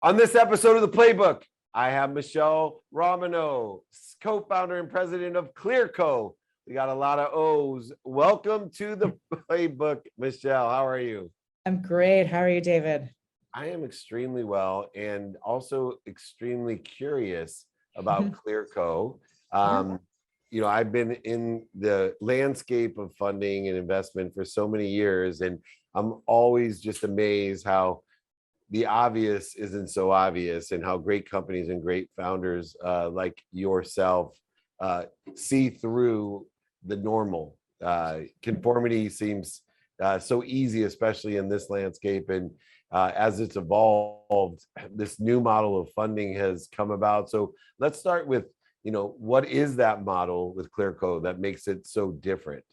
On this episode of the Playbook, I have Michele Romanow, co-founder and president of Clearco. We got a lot of O's. Welcome to the Playbook, Michele. How are you? I'm great. How are you, David? I am extremely well and also extremely curious about Clearco. I've been in the landscape of funding and investment for so many years, and I'm always just amazed how the obvious isn't so obvious and how great companies and great founders like yourself see through the normal. Conformity seems so easy, especially in this landscape. And as it's evolved, this new model of funding has come about. So let's start with, what is that model with Clearco that makes it so different?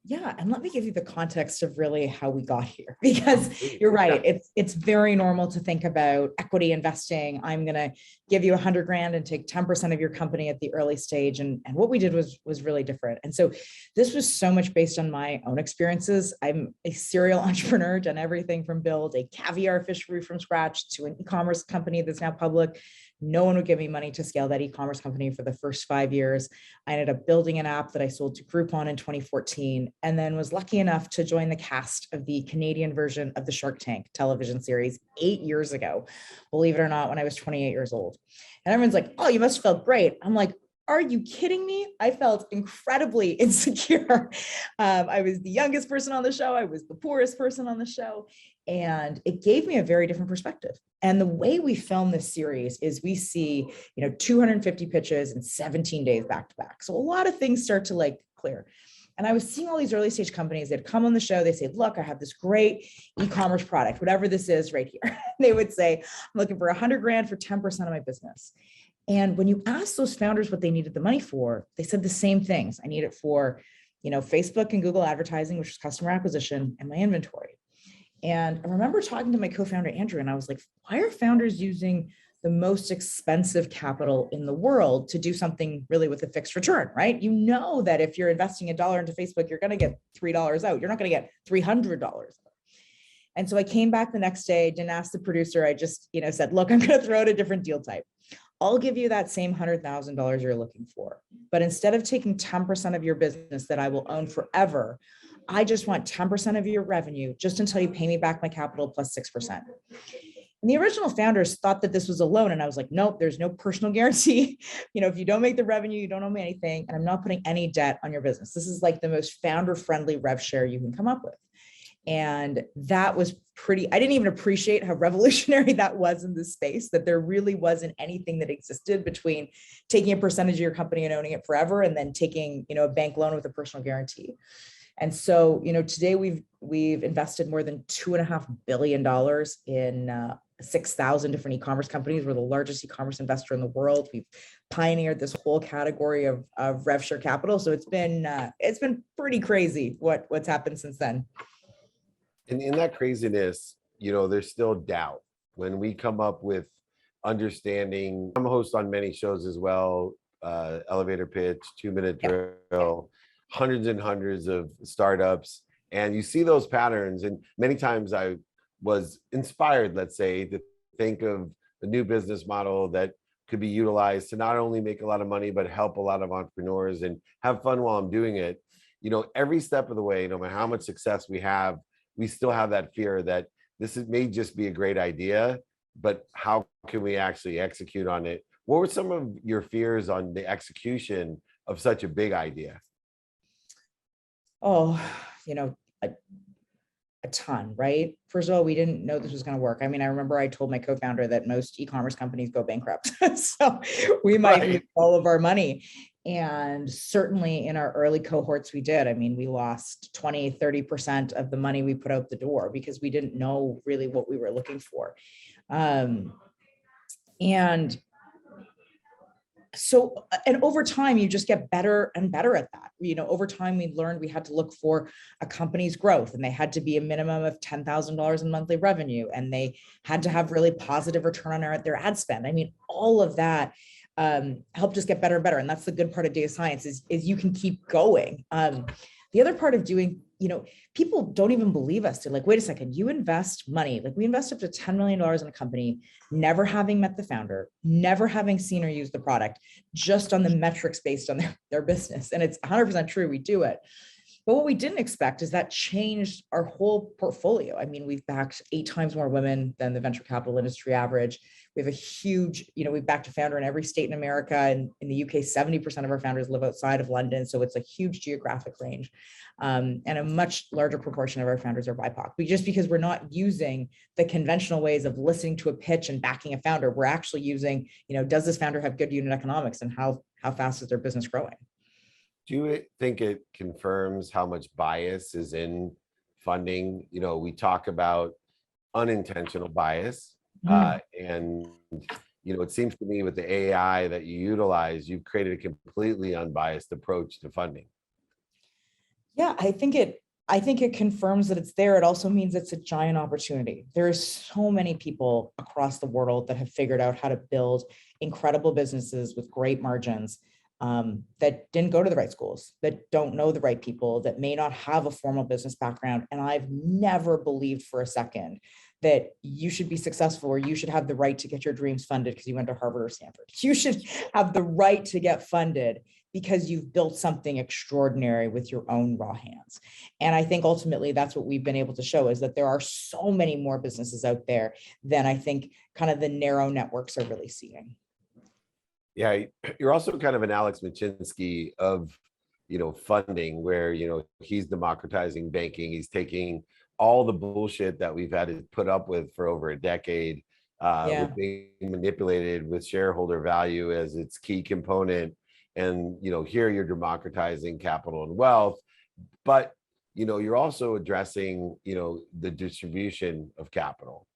Yeah, and let me give you the context of really how we got here, because you're right. It's very normal to think about equity investing. I'm going to give you $100,000 and take 10% of your company at the early stage. And what we did was really different. And so this was so much based on my own experiences. I'm a serial entrepreneur, done everything from build a caviar fishery from scratch to an e-commerce company that's now public. No one would give me money to scale that e-commerce company for the first 5 years. I ended up building an app that I sold to Groupon in 2014, and then was lucky enough to join the cast of the Canadian version of the Shark Tank television series 8 years ago, believe it or not, when I was 28 years old. And everyone's like, oh, you must have felt great. I'm like, are you kidding me? I felt incredibly insecure. I was the youngest person on the show. I was the poorest person on the show. And it gave me a very different perspective. And the way we film this series is we see, 250 pitches in 17 days back to back. So a lot of things start to clear. And I was seeing all these early stage companies that come on the show. They say, look, I have this great e-commerce product, whatever this is right here. They would say, I'm looking for $100,000 for 10% of my business. And when you ask those founders what they needed the money for, they said the same things. I need it for, Facebook and Google advertising, which is customer acquisition, and my inventory. And I remember talking to my co-founder, Andrew, and I was like, why are founders using the most expensive capital in the world to do something really with a fixed return, right? You know that if you're investing $1 into Facebook, you're going to get $3 out. You're not going to get $300. And so I came back the next day, didn't ask the producer. I just, said, look, I'm going to throw out a different deal type. I'll give you that same $100,000 you're looking for. But instead of taking 10% of your business that I will own forever, I just want 10% of your revenue just until you pay me back my capital plus 6%. And the original founders thought that this was a loan. And I was like, nope, there's no personal guarantee. If you don't make the revenue, you don't owe me anything. And I'm not putting any debt on your business. This is like the most founder-friendly rev share you can come up with. And that was I didn't even appreciate how revolutionary that was in this space, that there really wasn't anything that existed between taking a percentage of your company and owning it forever and then taking, a bank loan with a personal guarantee. And so, today we've invested more than $2.5 billion in 6,000 different e-commerce companies. We're the largest e-commerce investor in the world. We've pioneered this whole category of rev share capital. So it's been pretty crazy what's happened since then. And in that craziness, there's still doubt. When we come up with understanding, I'm a host on many shows as well, Elevator Pitch, 2-Minute Drill, hundreds and hundreds of startups. And you see those patterns. And many times I was inspired, let's say, to think of a new business model that could be utilized to not only make a lot of money, but help a lot of entrepreneurs and have fun while I'm doing it. Every step of the way, no matter how much success we have, we still have that fear that may just be a great idea, but how can we actually execute on it? What were some of your fears on the execution of such a big idea? Oh, a ton, right? First of all, we didn't know this was going to work. I remember I told my co-founder that most e-commerce companies go bankrupt. So we might lose all of our money. And certainly in our early cohorts, we did. We lost 20, 30% of the money we put out the door because we didn't know really what we were looking for. And over time, you just get better and better at that. Over time, we learned we had to look for a company's growth, and they had to be a minimum of $10,000 in monthly revenue, and they had to have really positive return on their ad spend. All of that helped us get better and better. And that's the good part of data science is you can keep going. The other part of doing people don't even believe us. They're like, wait a second, you invest money. Like we invest up to $10 million in a company, never having met the founder, never having seen or used the product, just on the metrics based on their business. And it's 100% true. We do it. But what we didn't expect is that changed our whole portfolio. I mean, we've backed 8 times more women than the venture capital industry average. We have a huge, we've backed a founder in every state in America. And in the UK, 70% of our founders live outside of London. So it's a huge geographic range. And a much larger proportion of our founders are BIPOC. Just because we're not using the conventional ways of listening to a pitch and backing a founder, we're actually using, does this founder have good unit economics and how fast is their business growing? Do you think it confirms how much bias is in funding? We talk about unintentional bias, and it seems to me with the AI that you utilize, you've created a completely unbiased approach to funding. Yeah, I think it confirms that it's there. It also means it's a giant opportunity. There are so many people across the world that have figured out how to build incredible businesses with great margins, that didn't go to the right schools, that don't know the right people, that may not have a formal business background. And I've never believed for a second that you should be successful or you should have the right to get your dreams funded because you went to Harvard or Stanford. You should have the right to get funded because you've built something extraordinary with your own raw hands. And I think ultimately that's what we've been able to show, is that there are so many more businesses out there than I think kind of the narrow networks are really seeing. Yeah, you're also kind of an Alex Machinsky of, funding, where, he's democratizing banking. He's taking all the bullshit that we've had to put up with for over a decade, with being manipulated with shareholder value as its key component. And, here you're democratizing capital and wealth, but, you're also addressing, the distribution of capital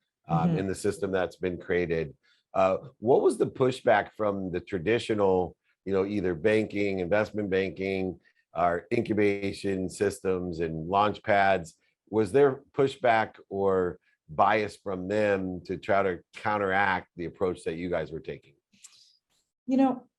in the system that's been created. What was the pushback from the traditional, either banking, investment banking, or incubation systems and launch pads? Was there pushback or bias from them to try to counteract the approach that you guys were taking?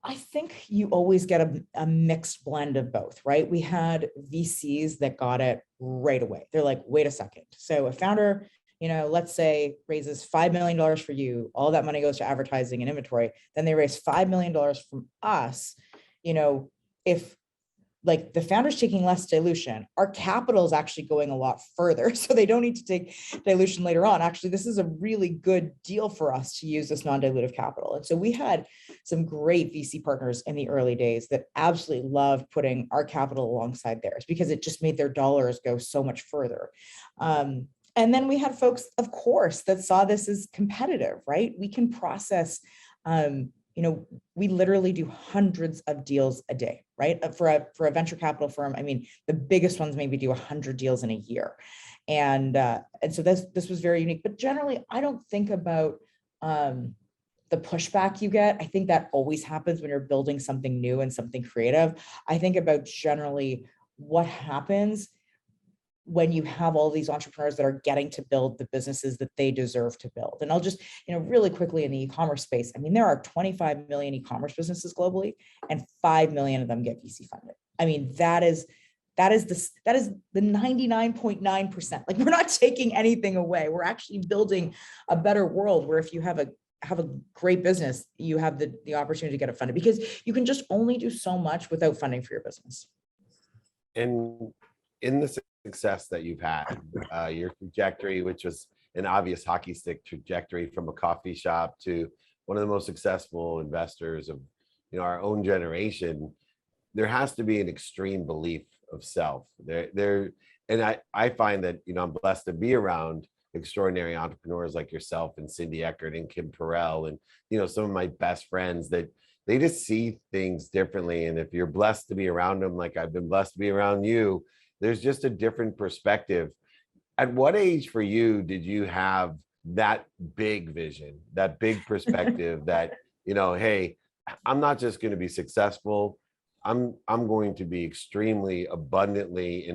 I think you always get a mixed blend of both, right? We had VCs that got it right away. They're like, wait a second. So a founder, let's say raises $5 million for you, all that money goes to advertising and inventory. Then they raise $5 million from us. If like the founder's taking less dilution, our capital is actually going a lot further. So they don't need to take dilution later on. Actually, this is a really good deal for us to use this non-dilutive capital. And so we had some great VC partners in the early days that absolutely loved putting our capital alongside theirs because it just made their dollars go so much further. And then we had folks, of course, that saw this as competitive, right? We can process, we literally do hundreds of deals a day, right? For a venture capital firm, I mean, the biggest ones maybe do 100 deals in a year. And so this was very unique. But generally, I don't think about the pushback you get. I think that always happens when you're building something new and something creative. I think about generally what happens when you have all these entrepreneurs that are getting to build the businesses that they deserve to build. And I'll just, really quickly in the e-commerce space, I mean, there are 25 million e-commerce businesses globally and 5 million of them get VC funded. I mean, that is the 99.9%. Like, we're not taking anything away. We're actually building a better world where if you have a great business, you have the opportunity to get it funded, because you can just only do so much without funding for your business. And in the success that you've had, your trajectory, which was an obvious hockey stick trajectory from a coffee shop to one of the most successful investors of our own generation, there has to be an extreme belief of self. And I find that I'm blessed to be around extraordinary entrepreneurs like yourself and Cindy Eckert and Kim Perrell and some of my best friends, that they just see things differently. And if you're blessed to be around them, like I've been blessed to be around you, there's just a different perspective. At what age for you did you have that big vision, that big perspective that, hey, I'm not just going to be successful, I'm going to be extremely abundantly,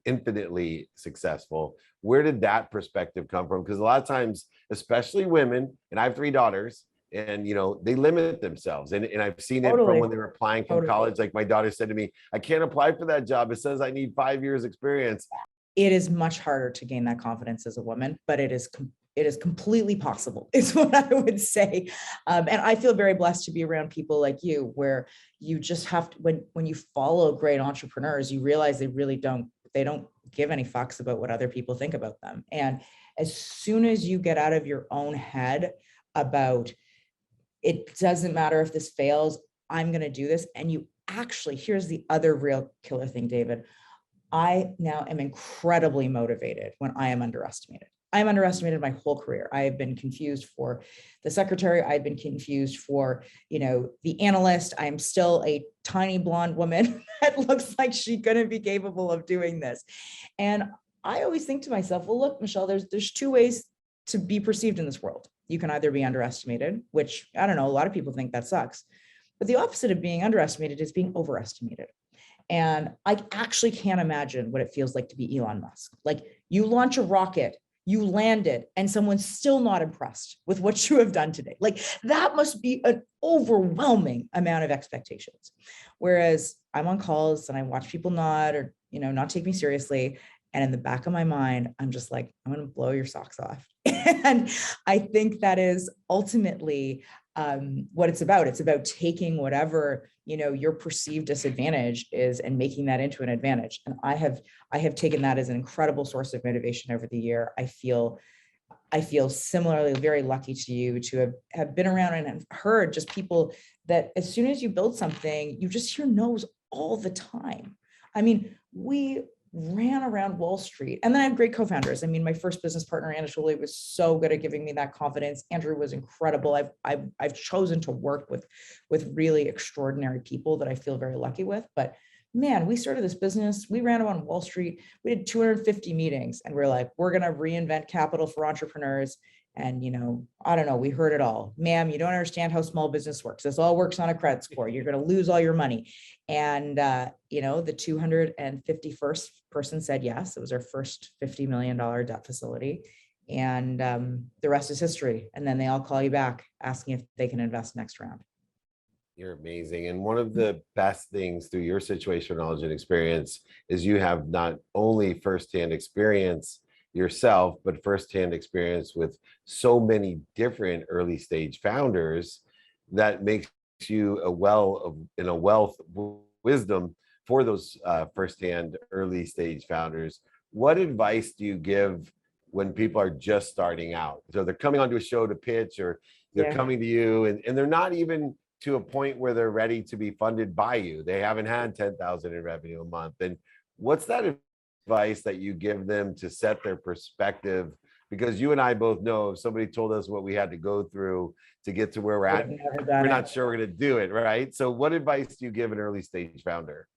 infinitely successful? Where did that perspective come from? Because a lot of times, especially women, and I have 3 daughters, and they limit themselves. And I've seen it from Totally. when they were applying from Totally. college. Like my daughter said to me, I can't apply for that job. It says I need 5 years experience. It is much harder to gain that confidence as a woman, but it is completely possible, is what I would say. And I feel very blessed to be around people like you, where you just have to, when you follow great entrepreneurs, you realize they don't give any fucks about what other people think about them. And as soon as you get out of your own head about, it doesn't matter if this fails, I'm going to do this. And you actually, here's the other real killer thing, David. I now am incredibly motivated when I am underestimated. I'm underestimated my whole career. I have been confused for the secretary. I've been confused for, the analyst. I'm still a tiny blonde woman that looks like she couldn't be capable of doing this. And I always think to myself, well, look, Michelle, there's two ways to be perceived in this world. You can either be underestimated, which I don't know, a lot of people think that sucks. But the opposite of being underestimated is being overestimated. And I actually can't imagine what it feels like to be Elon Musk. Like, you launch a rocket, you land it, and someone's still not impressed with what you have done today. Like, that must be an overwhelming amount of expectations. Whereas I'm on calls and I watch people nod or, not take me seriously. And in the back of my mind, I'm just like, I'm going to blow your socks off. And I think that is ultimately what it's about. It's about taking whatever, your perceived disadvantage is and making that into an advantage. And I have taken that as an incredible source of motivation over the year. I feel similarly very lucky to you to have been around and have heard just people that as soon as you build something, you just hear no's all the time. I mean, we ran around Wall Street. And then I have great co-founders. I mean, my first business partner, Anatoly, was so good at giving me that confidence. Andrew was incredible. I've chosen to work with really extraordinary people that I feel very lucky with. But man, we started this business. We ran around Wall Street. We did 250 meetings and we're like, we're going to reinvent capital for entrepreneurs. And, I don't know, we heard it all. Ma'am, you don't understand how small business works. This all works on a credit score. You're going to lose all your money. And, the 251st person said yes. It was our first $50 million debt facility. And the rest is history. And then they all call you back asking if they can invest next round. You're amazing. And one of the best things through your situation, knowledge, and experience is you have not only firsthand experience yourself, but firsthand experience with so many different early stage founders that makes you a wealth of wisdom for those firsthand early stage founders. What advice do you give when people are just starting out? So they're coming onto a show to pitch, or they're coming to you and they're not even to a point where they're ready to be funded by you. They haven't had 10,000 in revenue a month. And what's that advice that you give them to set their perspective? Because you and I both know if somebody told us what we had to go through to get to where we're at, we're not sure we're going to do it, right? So what advice do you give an early stage founder?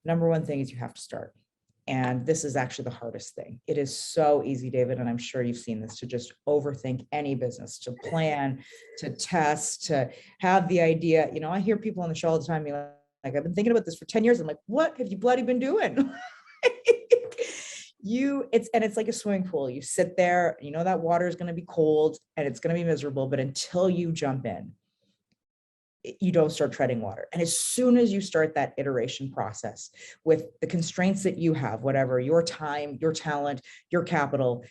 Number one thing is you have to start. And this is actually the hardest thing. It is so easy, David, and I'm sure you've seen this, to just overthink any business, to plan, to test, to have the idea. I hear people on the show all the time being like, I've been thinking about this for 10 years. I'm like, what have you bloody been doing? It's like a swimming pool. You sit there, that water is going to be cold and it's going to be miserable, but until you jump in, you don't start treading water. And as soon as you start that iteration process with the constraints that you have, whatever, your time, your talent, your capital,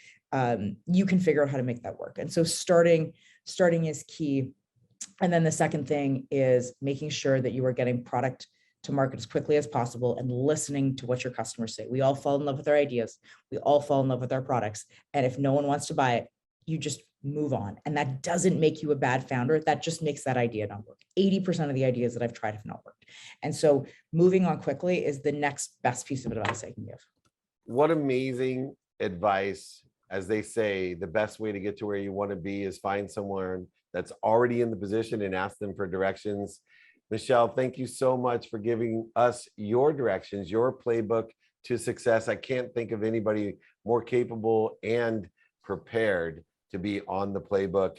you can figure out how to make that work. And so starting is key. And then the second thing is making sure that you are getting product to market as quickly as possible and listening to what your customers say. We all fall in love with our ideas. We all fall in love with our products. And if no one wants to buy it, you just move on. And that doesn't make you a bad founder. That just makes that idea not work. 80% of the ideas that I've tried have not worked. And so moving on quickly is the next best piece of advice I can give. What amazing advice. As they say, the best way to get to where you want to be is find someone that's already in the position and ask them for directions. Michelle, thank you so much for giving us your directions, your playbook to success. I can't think of anybody more capable and prepared to be on the playbook.